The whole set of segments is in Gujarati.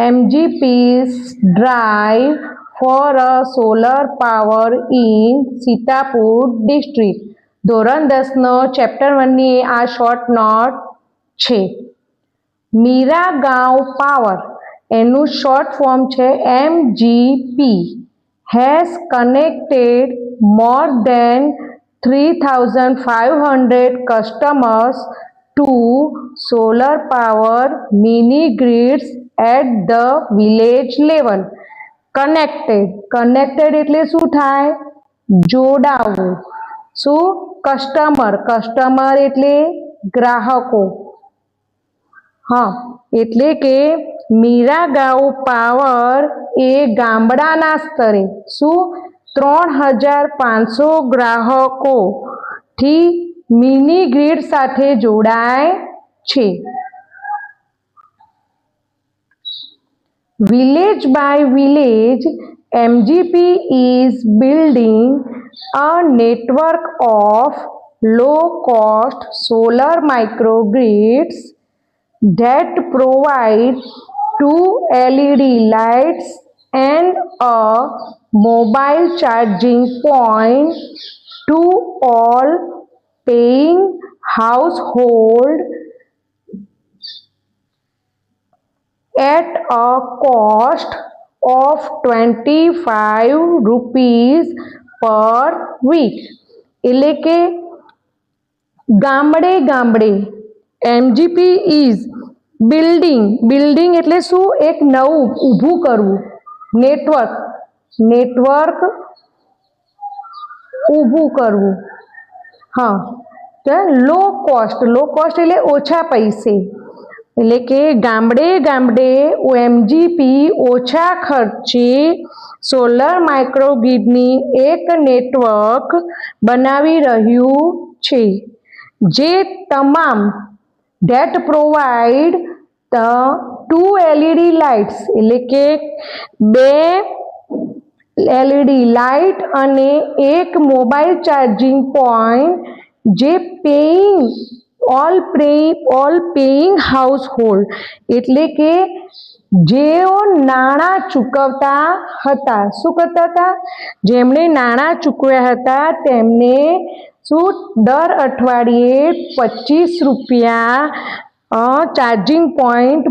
MGP's drive for a solar power in Sitapur district. ધોરણ 10નો ચેપ્ટર 1ની આ શોર્ટ નોટ છે. મીરા ગાંવ પાવર એનું શોર્ટ ફોર્મ છે MGP has connected more than 3,500 customers to solar power mini grids at the village level. Connected એટલે શું થાય? જોડાવું. શું? કસ્ટમર એટલે ગ્રાહકો. હા, એટલે કે મીરાગાંવ પાવર એ ગામડાના સ્તરે શું 3,500 ગ્રાહકોથી મિની ગ્રીડ સાથે જોડાય છે. Village by village, MGP is building a network of low-cost solar microgrids that provide 2 LED lights and a mobile charging point to all paying households at a cost of 25 rupees per week. એટલે કે ગામડે MGP is બિલ્ડિંગ એટલે શું? એક નવું ઊભું કરવું. નેટવર્ક ઊભું કરવું. હા, તો લો કોસ્ટ એટલે ઓછા પૈસે. એટલે કે ગામડે MGP ઓછા ખર્ચે સોલર માઇક્રોગ્રીડની એક નેટવર્ક બનાવી રહ્યું છે, જે તમામ that provide the 2 LED lights એટલે કે 2 LED લાઇટ અને એક મોબાઈલ ચાર્જિંગ પોઈન્ટ જે ઓલ પેઇંગ હાઉસહોલ્ડ એટલે કે જેઓ નાણાં ચૂકવતા હતા. શું કરતા હતા? જેમણે નાણાં ચૂકવ્યા હતા તેમને શું દર અઠવાડિયે 25 રૂપિયા ચાર્જિંગ પોઈન્ટ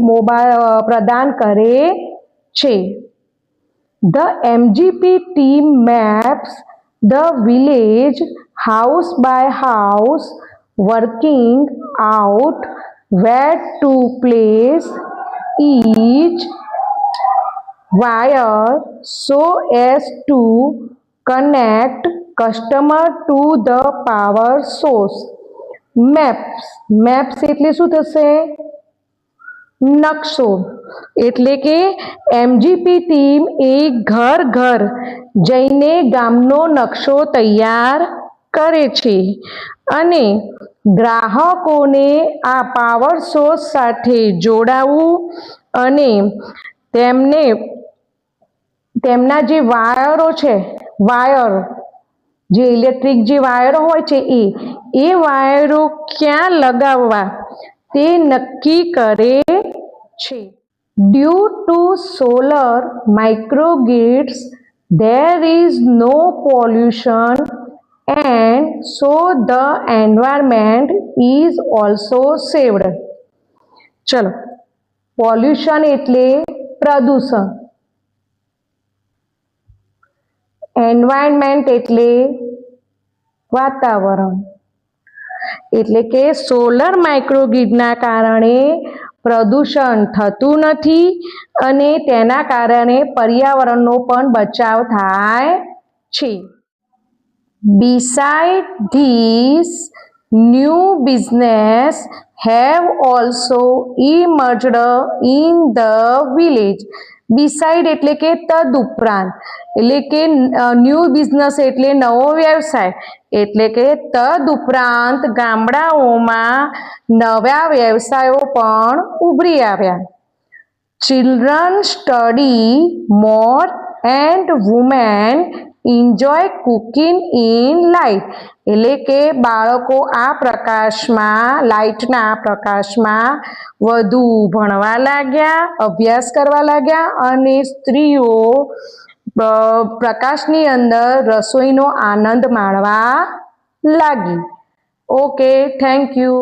પ્રદાન કરે છે. The MGP team maps the village house by house, working out where to place each wire so as to connect customer to the power source. Maps એટલે શું થશે? નકશો. એટલે કે MGP ટીમ એ ઘર જઈને ગામનો નકશો તૈયાર કરે છે અને ગ્રાહકોને આ પાવર સોર્સ સાથે જોડાવું અને તેમના જે વાયરો છે, જે ઇલેક્ટ્રિક જે વાયરો હોય છે એ વાયરો ક્યાં લગાવવા તે નક્કી કરે છે. Due to solar microgrids, there is no pollution and so the environment is also saved. ચલો, પોલ્યુશન એટલે પ્રદૂષણ, એન્વાયરમેન્ટ એટલે વાતાવરણ. એટલે કે સોલર માઇક્રોગ્રીડના કારણે પ્રદૂષણ થતું નથી અને તેના કારણે પર્યાવરણનો પણ બચાવ થાય છે. Besides this, new business have also emerged in the village. Beside એટલે કે તદુપરાંત, એટલે કે ન્યૂ બિઝનેસ એટલે નવો વ્યવસાય, એટલે કે તદુપરાંત ગામડાઓમાં નવા વ્યવસાયો પણ ઉભરી આવ્યા. Children study more and women enjoy cooking in light, એટલે કે બાળકો આ પ્રકાશમાં, લાઇટના પ્રકાશમાં વધુ ભણવા લાગ્યા, અભ્યાસ કરવા લાગ્યા અને સ્ત્રીઓ પ્રકાશની અંદર રસોઈનો આનંદ માણવા લાગી. Okay, thank you.